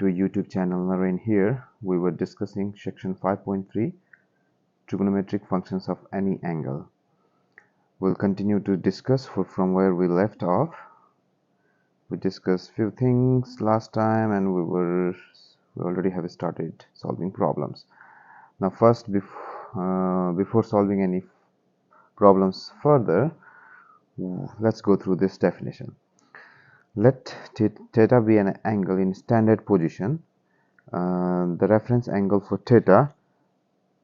to YouTube channel. Narain here. We were discussing section 5.3 trigonometric functions of any angle. We'll continue to discuss from where we left off. We discussed few things last time and we already have started solving problems. Now first, before solving any problems further, let's go through this definition. Let theta be an angle in standard position. The reference angle for theta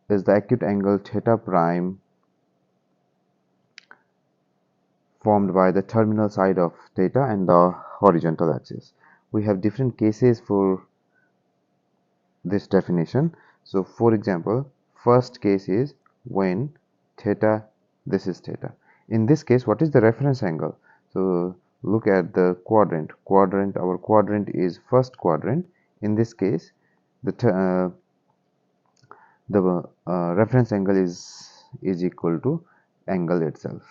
is the acute angle theta prime formed by the terminal side of theta and the horizontal axis. We have different cases for this definition. So for example, first case is when theta, this is theta. In this case, what is the reference angle? So look at the quadrant. Our quadrant is first quadrant. In this case, the reference angle is equal to angle itself.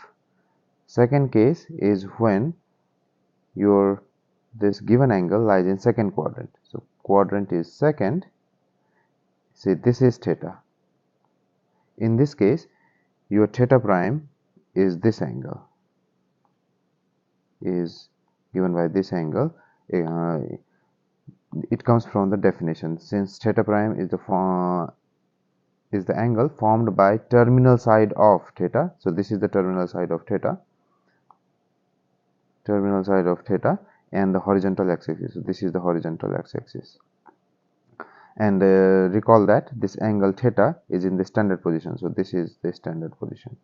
Second case is when this given angle lies in second quadrant. So quadrant is second. Say this is theta. In this case, your theta prime is this angle, is given by this angle. It comes from the definition, since theta prime is the angle formed by terminal side of theta. So this is the terminal side of theta, and the horizontal x-axis. So this is the horizontal x-axis. And recall that this angle theta is in the standard position. So this is the standard position,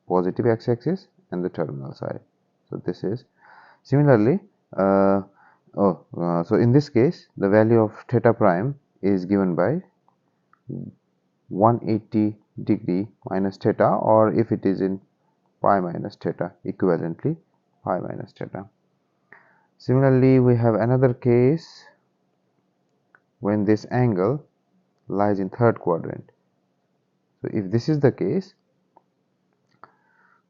positive x-axis and the terminal side. So this is similarly. So in this case, the value of theta prime is given by 180 degree minus theta, or if it is in pi minus theta, equivalently pi minus theta. Similarly, we have another case when this angle lies in third quadrant. So if this is the case,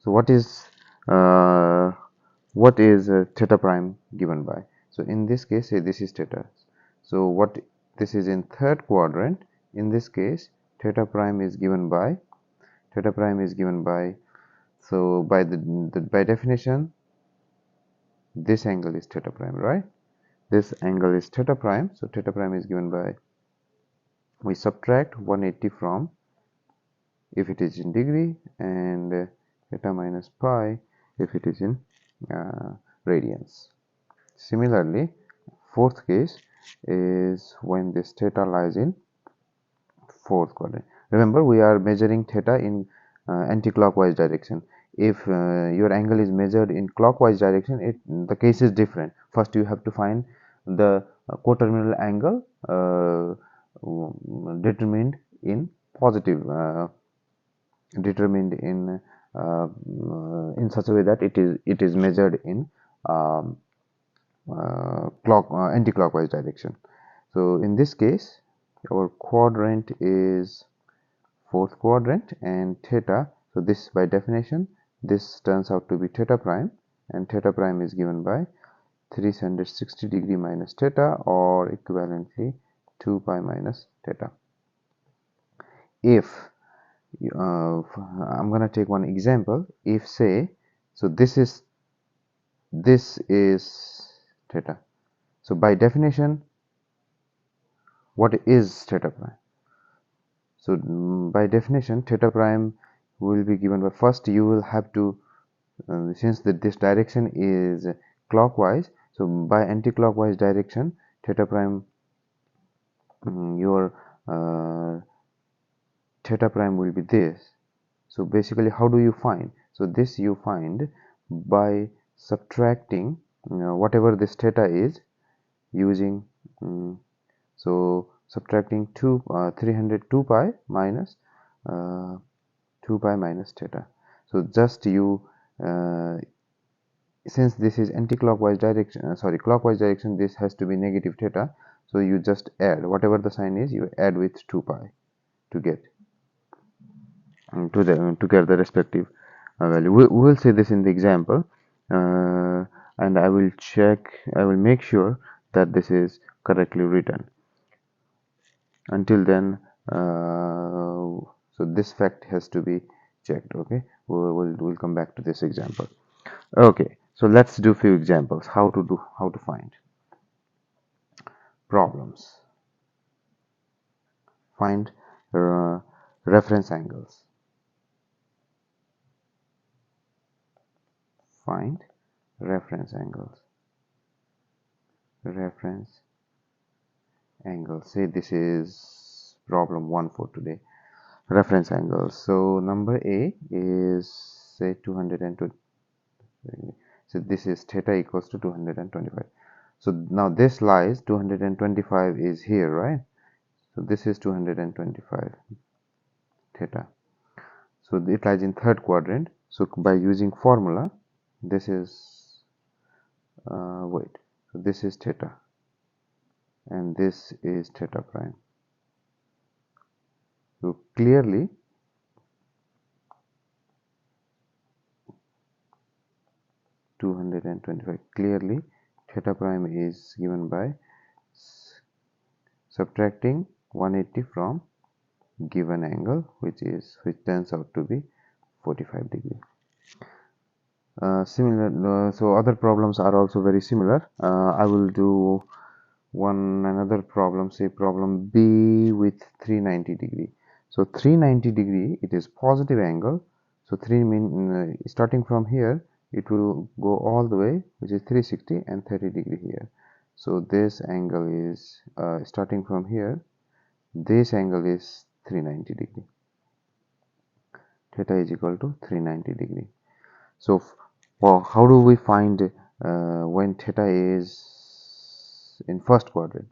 so what is theta prime given by? So in this case, say this is theta. So this is in third quadrant. In this case, theta prime is given by so by definition, this angle is theta prime, right? This angle is theta prime. So theta prime is given by, we subtract 180 from, if it is in degree, and theta minus pi if it is in radians. Similarly, fourth case is when this theta lies in fourth quadrant. Remember, we are measuring theta in anti-clockwise direction. If your angle is measured in clockwise direction, the case is different. First, you have to find the coterminal angle determined in positive, determined in such a way that it is measured in anti-clockwise direction. So in this case, our quadrant is fourth quadrant, and theta, so this by definition, this turns out to be theta prime, and theta prime is given by 360 degree minus theta, or equivalently 2 pi minus theta. If I'm gonna take one example. If say, so this is theta. So by definition, what is theta prime? So by definition, theta prime will be given by, first you will have to, since this direction is clockwise, so by anti-clockwise direction, theta prime, your theta prime will be this. So basically, how do you find? So this you find by subtracting whatever this theta is, using so subtracting 302 pi minus 2 pi minus theta. So just since this is anti-clockwise direction, clockwise direction, this has to be negative theta. So you just add whatever the sign is, you add with 2 pi to get the respective value. We will see this in the example, and I will make sure that this is correctly written. Until then, so this fact has to be checked. Okay, we'll come back to this example. Okay, so let's do few examples how to find problems. Find reference angles. Find reference angles. Reference angle. Say this is problem 1 for today. Reference angles. So number A is say 220. So this is theta equals to 225. So now this lies 225 is here, right? So this is 225 theta. So it lies in third quadrant. So by using formula, this is wait. So this is theta, and this is theta prime. So clearly, clearly theta prime is given by subtracting 180 from given angle, which turns out to be 45 degree. Similar, so other problems are also very similar. I will do another problem, say problem B with 390 degree. So 390 degree, it is positive angle. So 3 mean starting from here, it will go all the way, which is 360 and 30 degree here. So this angle is starting from here. This angle is 390 degree. Theta is equal to 390 degree. So how do we find when theta is in first quadrant?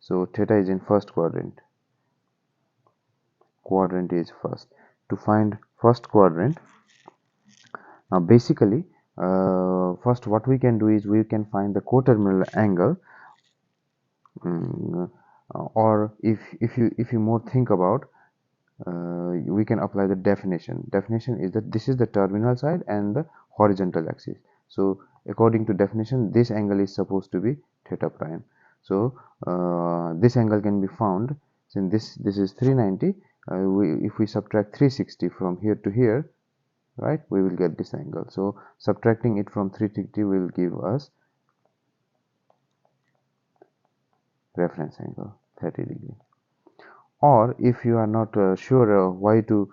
So theta is in first quadrant. Quadrant is first. To find first quadrant, now basically, first what we can do is we can find the coterminal angle, or if you more think about, we can apply the definition. Definition is that this is the terminal side and the horizontal axis. So according to definition, this angle is supposed to be theta prime. So this angle can be found since this is 390. If we subtract 360 from here to here, right, we will get this angle. So subtracting it from 360 will give us reference angle 30 degree. Or if you are not sure why to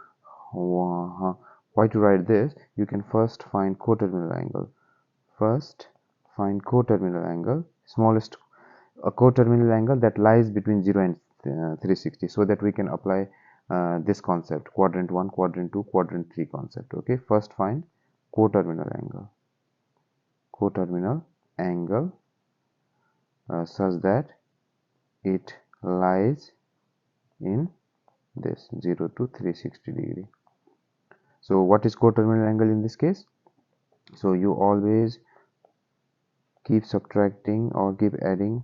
write this, you can first find coterminal angle. First find coterminal angle, smallest a coterminal angle that lies between 0 and 360, so that we can apply this concept, quadrant 1, quadrant 2, quadrant 3 concept. Okay, first find coterminal angle. Coterminal angle such that it lies in this 0 to 360 degree. So what is coterminal angle in this case? So you always keep subtracting or keep adding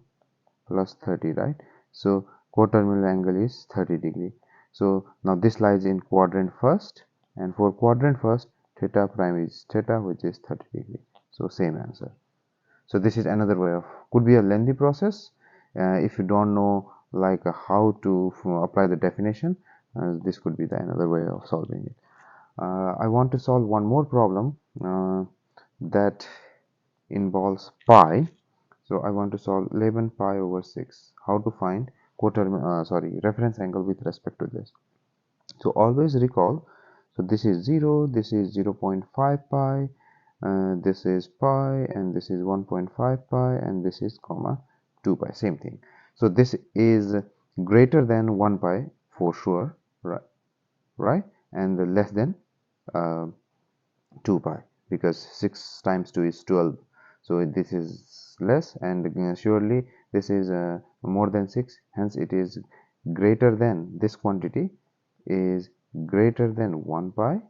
plus 30, right? So coterminal angle is 30 degree. So now this lies in quadrant first, and for quadrant first, theta prime is theta, which is 30 degree. So same answer. So this is another way of, could be a lengthy process if you don't know like how to apply the definition. This could be another way of solving it. I want to solve one more problem that involves pi. So I want to solve 11 pi over 6. How to find reference angle with respect to this. So always recall, so this is 0, this is 0.5 pi, this is pi, and this is 1.5 pi, and this is comma 2 pi, same thing. So this is greater than 1 pi for sure, right? And less than uh, 2 pi, because 6 times 2 is 12. So this is less, and surely this is more than 6, hence it is greater than, this quantity is greater than 1 pi,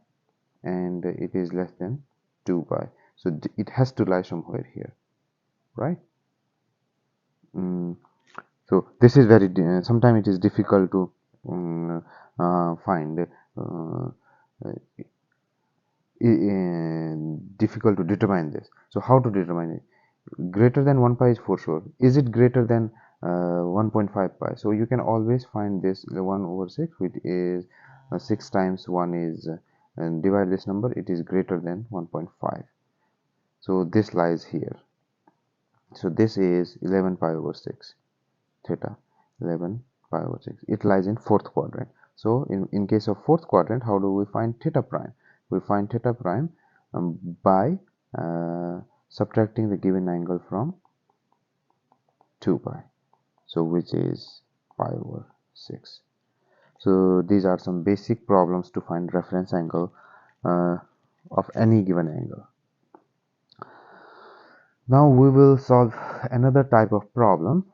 and it is less than 2 pi. So it has to lie somewhere here, right? So this is very sometimes it is difficult to find difficult to determine this. So how to determine it? greater than 1 pi is for sure. Is it greater than 1.5 pi? So you can always find this 1 over 6, which is 6 times 1 is and divide this number, it is greater than 1.5. So this lies here. So this is 11 pi over 6 theta, 11 pi over 6. It lies in fourth quadrant. So in case of fourth quadrant, how do we find theta prime? We find theta prime by subtracting the given angle from 2 pi, so which is pi over 6. So these are some basic problems to find reference angle of any given angle. Now we will solve another type of problem.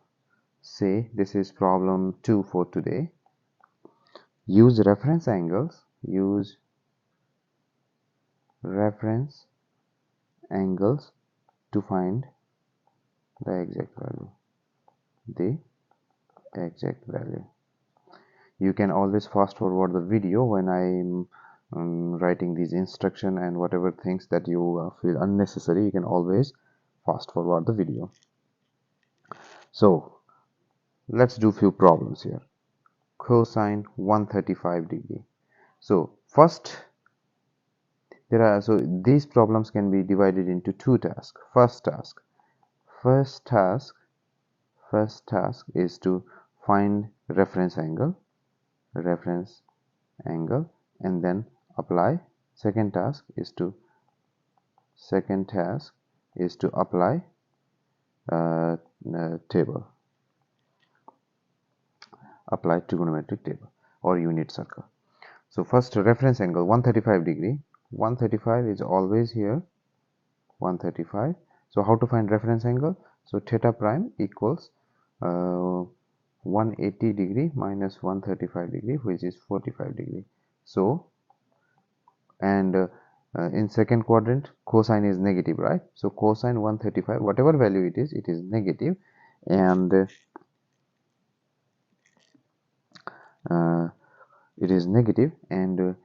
Say this is problem 2 for today. Use reference angles to find the exact value. You can always fast forward the video when I'm writing these instruction, and whatever things that you feel unnecessary, you can always fast forward the video. So let's do few problems here. Cosine 135 degree. So first these problems can be divided into two tasks. First task is to find reference angle, and then apply. Second task is to apply table, apply trigonometric table or unit circle. So first, reference angle 135 degree. 135 is always here, 135. So how to find reference angle? So theta prime equals 180 degree minus 135 degree, which is 45 degree. So and in second quadrant, cosine is negative, right? So cosine 135, whatever value it is negative, and it is negative, and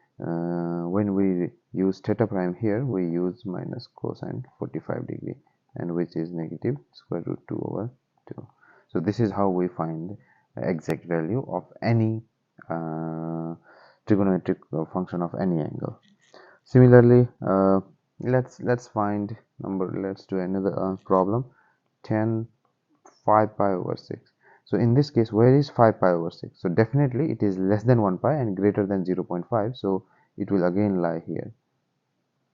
when we use theta prime here, we use minus cosine 45 degree, and which is negative square root 2 over 2. So this is how we find exact value of any trigonometric function of any angle. Similarly, let's do another problem. 10 5 pi over 6. So in this case, where is 5 pi over 6? So definitely it is less than 1 pi and greater than 0.5, so it will again lie here.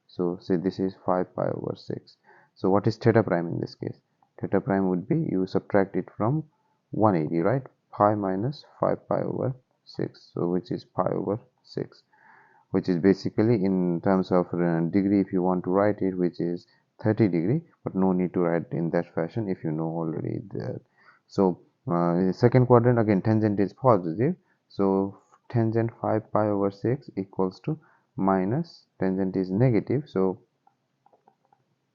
So say this is 5 pi over 6. So what is theta prime in this case? Theta prime would be, you subtract it from 180, right? Pi minus 5 pi over 6, so which is pi over 6, which is basically, in terms of degree, if you want to write it, which is 30 degree, but no need to write in that fashion if you know already that. So in the second quadrant, again tangent is positive, so tangent 5 pi over 6 equals to minus tangent is negative, so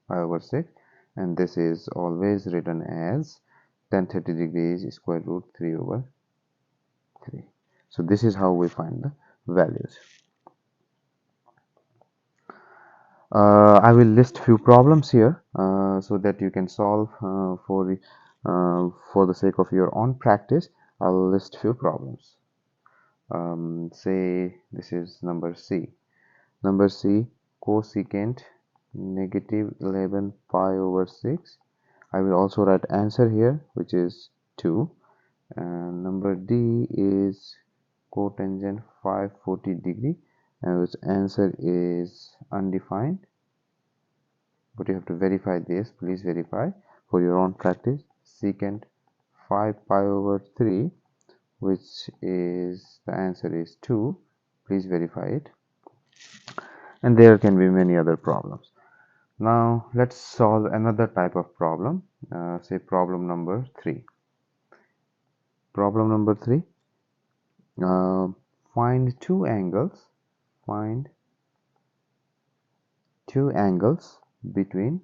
pi over 6, and this is always written as tan 30 degrees square root 3 over 3. So this is how we find the values. I will list few problems here so that you can solve for the sake of your own practice. I'll list few problems. Say this is number C. Number C, cosecant negative 11 pi over 6. I will also write answer here, which is 2. And number D is cotangent 540 degree, and which answer is undefined. But you have to verify this. Please verify for your own practice. Secant 5 pi over 3, which is the answer is 2. Please verify it. And there can be many other problems. Now let's solve another type of problem. Say problem number 3. Problem number 3. Find two angles. Find two angles between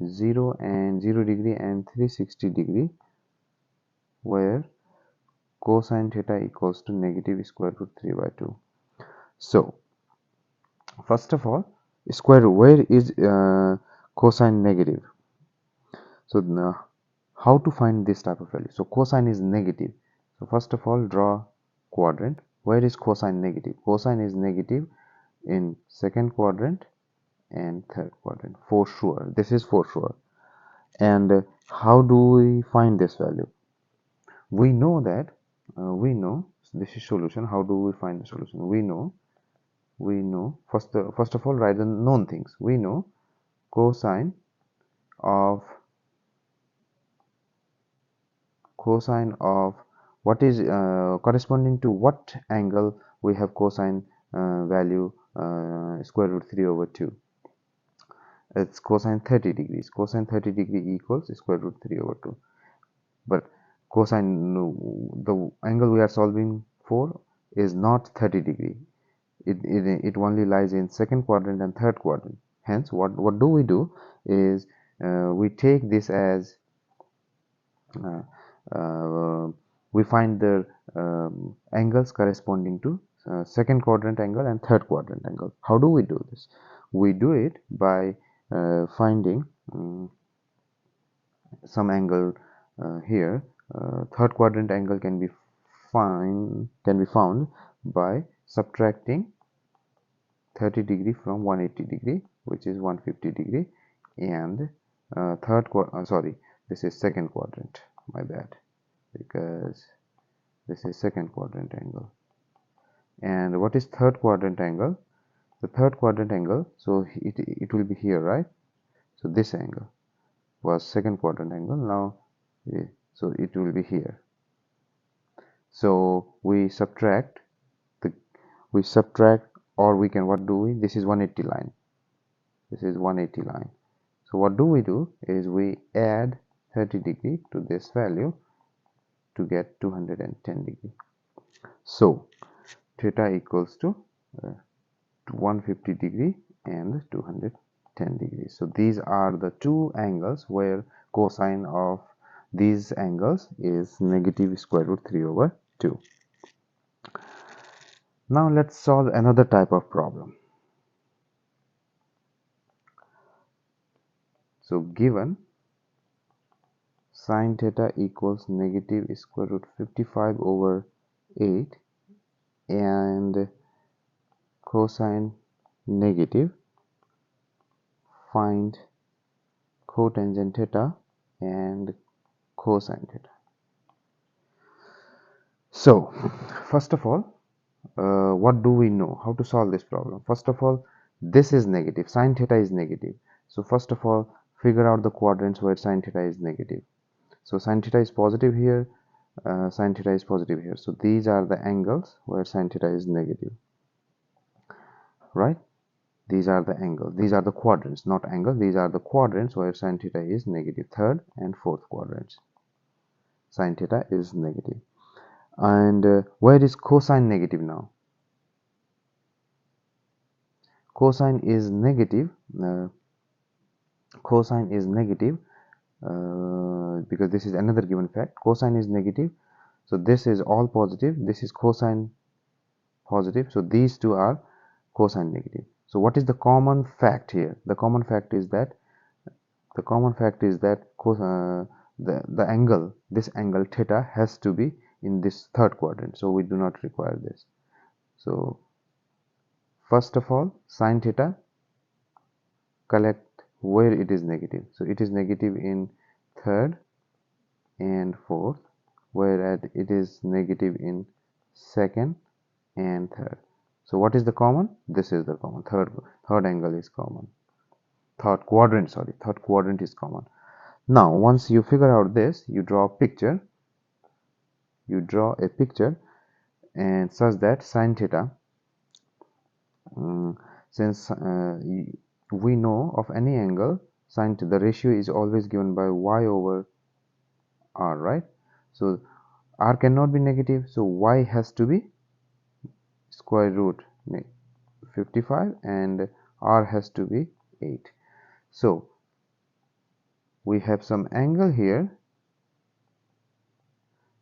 0 degree and 360 degree where cosine theta equals to negative square root 3 by 2. So first of all, square root, where is cosine negative? So now, how to find this type of value? So cosine is negative. So first of all, draw quadrant. Where is cosine negative? Cosine is negative in second quadrant and third quadrant for sure. This is for sure. And how do we find this value? We know that we know this is solution. How do we find the solution? We know first of all, write the known things. We know cosine of what is corresponding to what angle we have cosine value square root 3 over 2. It's cosine 30 degrees. Cosine 30 degree equals square root 3 over 2. But cosine, the angle we are solving for is not 30 degree. It only lies in second quadrant and third quadrant. Hence, what do we do is we take this as uh, uh, we find the angles corresponding to second quadrant angle and third quadrant angle. How do we do this? We do it by finding some angle here. Third quadrant angle can be found by subtracting 30 degree from 180 degree, which is 150 degree, and sorry, this is second quadrant, my bad, because this is second quadrant angle. And what is third quadrant angle? The third quadrant angle, so it will be here, right? So this angle was second quadrant angle. Now so it will be here. So we subtract or we can, what do we, this is 180 line, this is 180 line. So what do we do is we add 30 degree to this value to get 210 degree. So theta equals to 150 degree and 210 degrees. So these are the two angles where cosine of these angles is negative square root 3 over 2. Now let's solve another type of problem. So given sine theta equals negative square root 55 over 8 and cosine negative, find cotangent theta and cosine theta. So first of all, what do we know? How to solve this problem? First of all, this is negative, sine theta is negative. So first of all, figure out the quadrants where sine theta is negative. So sine theta is positive here, sine theta is positive here. So these are the angles where sine theta is negative, right? These are the angles, these are the quadrants, not angles, these are the quadrants where sine theta is negative. Third and fourth quadrants, sine theta is negative. And where is cosine negative now? Cosine is negative. Cosine is negative because this is another given fact. Cosine is negative, so this is all positive, this is cosine positive, so these two are cosine negative. So what is the common fact here? The common fact is that the angle, this angle theta, has to be in this third quadrant, so we do not require this. So first of all, sine theta, collect where it is negative. So it is negative in third and fourth, whereas it is negative in second and third. So what is the common? This is the common. Third angle is common. Third quadrant is common. Now once you figure out this, you draw a picture. And such that sine theta, since we know of any angle, the ratio is always given by y over r, right? So r cannot be negative, so y has to be square root 55 and r has to be 8. So we have some angle here.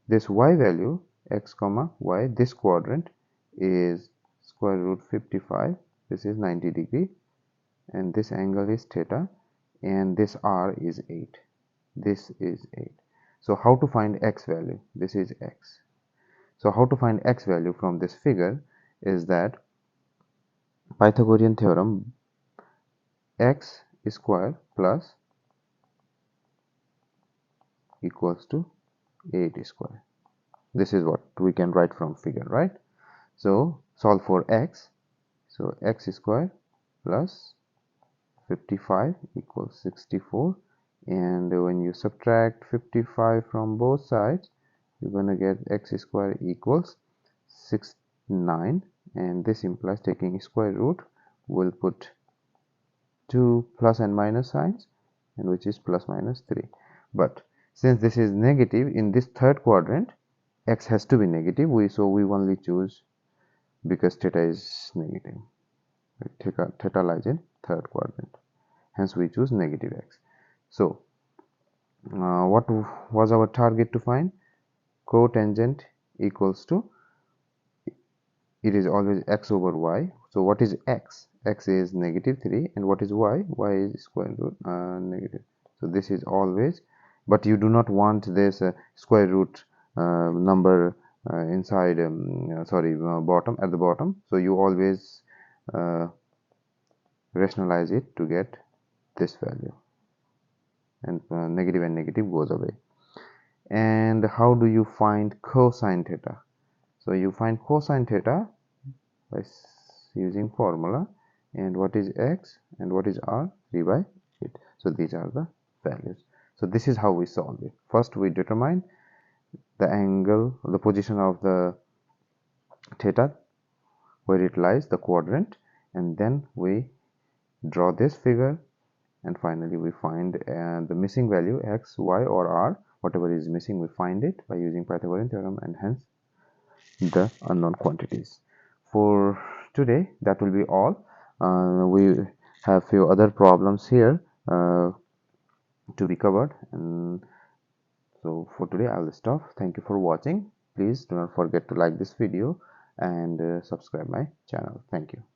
This y value, x comma y, this quadrant is square root 55. This is 90 degree, and this angle is theta, and this r is 8. this is 8. So how to find x value? This is x. So how to find x value from this figure is that Pythagorean theorem, x square plus equals to 8 square. This is what we can write from figure, right? So solve for x. So x square plus 55 equals 64, and when you subtract 55 from both sides, you're going to get x square equals 69, and this implies taking square root. We'll put two plus and minus signs, and which is plus minus 3. But since this is negative in this third quadrant, x has to be negative. So we only choose, because theta is negative, theta lies in third quadrant, hence we choose negative x. So what was our target to find? Cotangent equals to, it is always x over y. So what is x? X is negative 3, and what is y? Y is square root negative. So this is always, but you do not want this square root number inside bottom, at the bottom. So you always rationalize it to get this value, and negative and negative goes away. And how do you find cosine theta? So you find cosine theta by using formula, and what is x and what is r? 3 by 8. So these are the values. So this is how we solve it. First we determine the angle, the position of the theta, where it lies, the quadrant, and then we draw this figure, and finally we find the missing value, x, y, or r. Whatever is missing, we find it by using Pythagorean theorem, and hence the unknown quantities. For today, that will be all. We have few other problems here to be covered, and so for today I will stop. Thank you for watching. Please do not forget to like this video and subscribe my channel. Thank you.